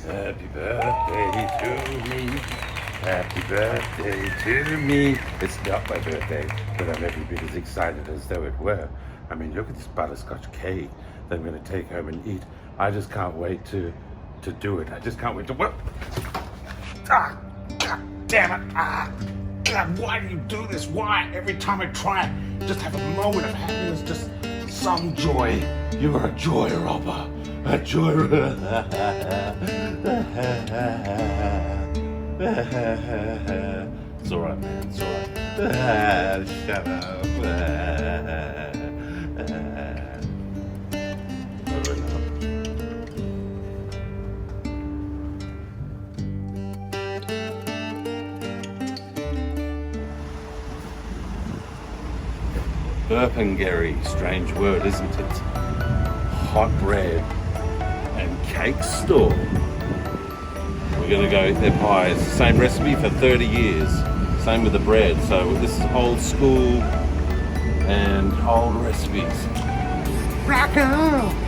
Happy birthday to me. Happy birthday to me. It's not my birthday, but I'm every bit as excited as though it were. I mean, look at this butterscotch cake that I'm going to take home and eat. I just can't wait to do it. I just can't wait to... What? Ah! God damn it! Ah! God, why do you do this? Why? Every time I try, just have a moment of happiness, just some joy. You are a joy robber. A joy robber. It's alright, man. It's alright. Shut up. Burpengary, strange word, isn't it? Hot bread and cake store. We're gonna go eat their pies. Same recipe for 30 years. Same with the bread. So this is old school and old recipes. Rock on!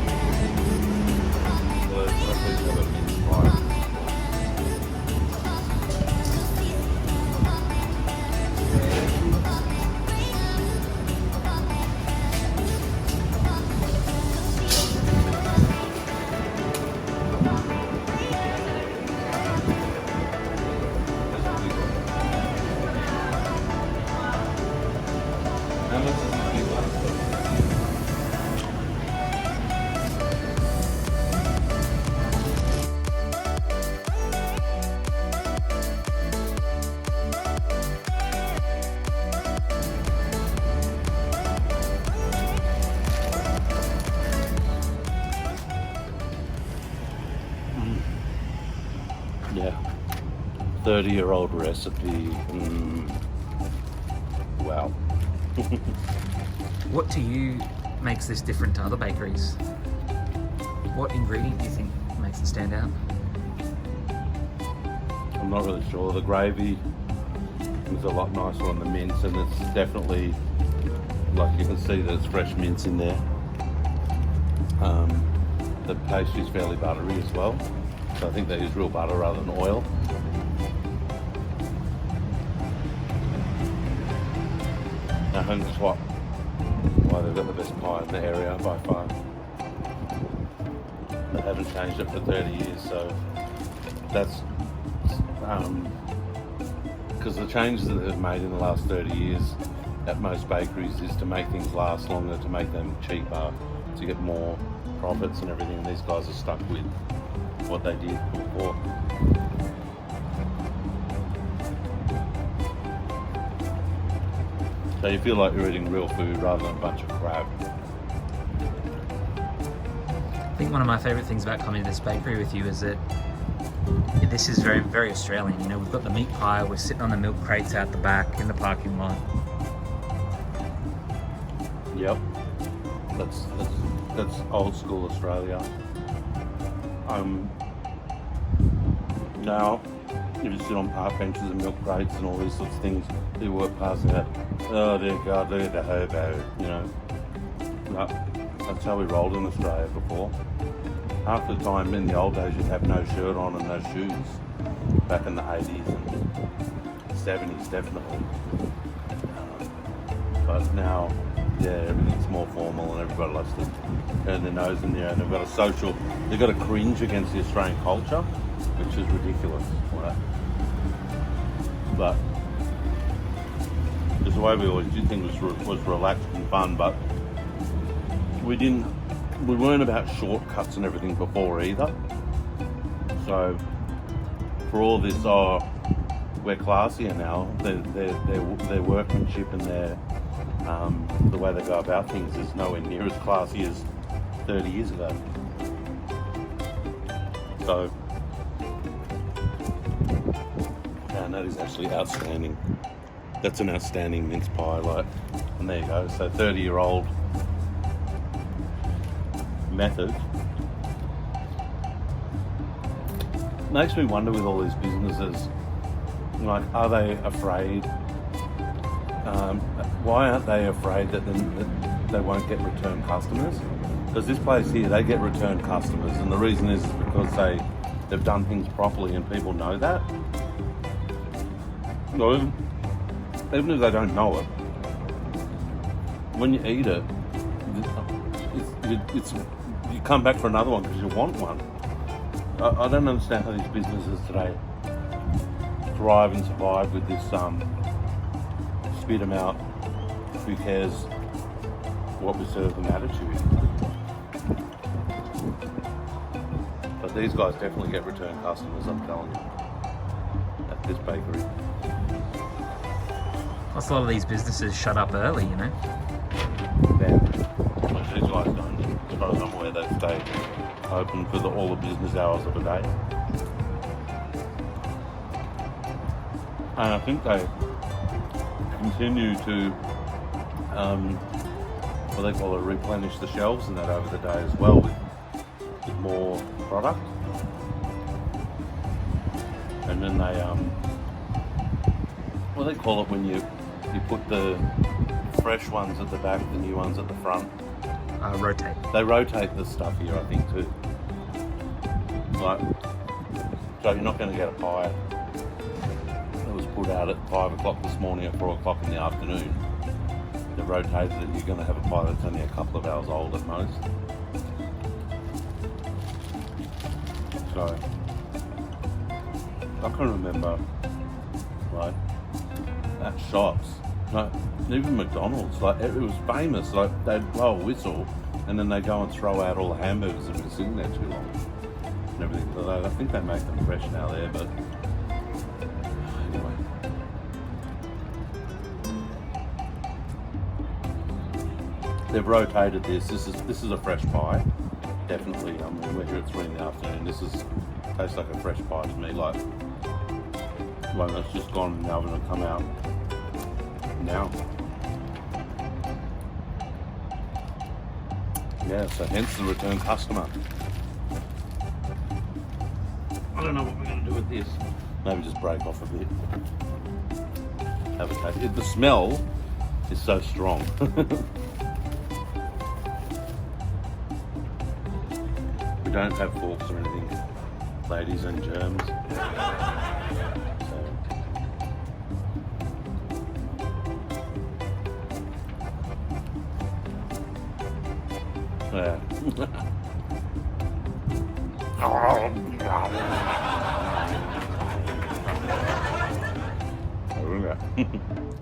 Yeah, 30-year-old recipe. Wow. What to you makes this different to other bakeries? What ingredient do you think makes it stand out? I'm not really sure. The gravy is a lot nicer on the mince, and it's definitely, like you can see that it's fresh mince in there. The pastry's fairly buttery as well. So I think they use real butter rather than oil. I think that's why they've got the best pie in the area by far. They haven't changed it for 30 years, so that's because the changes that they've made in the last 30 years at most bakeries is to make things last longer, to make them cheaper, to get more profits and everything. And these guys are stuck with what they did before. So you feel like you're eating real food rather than a bunch of crap. I think one of my favourite things about coming to this bakery with you is that this is very, very Australian. You know, we've got the meat pie, we're sitting on the milk crates out the back in the parking lot. Yep, that's old school Australia. Now, you just sit on park benches and milk crates and all these sorts of things. You work past that. Oh dear God, look at the hobo, you know. That's how we rolled in Australia before. Half the time in the old days you'd have no shirt on and no shoes. Back in the 80s and 70s definitely. But now, yeah, everything's more formal and everybody likes to turn their nose in the air, and they've got a cringe against the Australian culture, which is ridiculous. Right? But just the way we always did things was relaxed and fun, but we weren't about shortcuts and everything before either. So for all this, we're classier now. Their workmanship and their the way they go about things is nowhere near as classy as 30 years ago. So, and that is actually outstanding. That's an outstanding mince pie, like, and there you go. So 30-year-old method. Makes me wonder with all these businesses, like, are they afraid? Why aren't they afraid that they won't get return customers? Because this place here, they get return customers, and the reason is because they've done things properly and people know that. No, even if they don't know it, when you eat it, it's you come back for another one because you want one. I don't understand how these businesses today thrive and survive with this spit them out, who cares what we serve them attitude. But these guys definitely get return customers, I'm telling you, at this bakery. Plus, a lot of these businesses shut up early, you know. Yeah. Which these guys don't. As far as I'm aware, they stay open for all the business hours of the day. And I think they continue to, what they call it, replenish the shelves and that over the day as well with more product. And then they, what do they call it when you put the fresh ones at the back, the new ones at the front? Rotate. They rotate the stuff here, I think, too. Like, so you're not going to get a pie that was put out at 5 o'clock this morning at 4 o'clock in the afternoon. They rotated it, you're going to have a pie that's only a couple of hours old at most. So, I can remember, like, at shops, like, even McDonald's, like, it was famous, like, they'd blow a whistle and then they go and throw out all the hamburgers that were sitting there too long and everything. Although I think they make them fresh now there, but anyway. They've rotated this. This is a fresh pie, definitely. I mean, we're here at 3 in the afternoon. This tastes like a fresh pie to me, like one that's just gone in the oven and come out now. Yeah, so hence the return customer. I don't know what we're going to do with this. Maybe just break off a bit. Have a taste. The smell is so strong. We don't have forks or anything, ladies and germs. Yeah. Oh, yeah.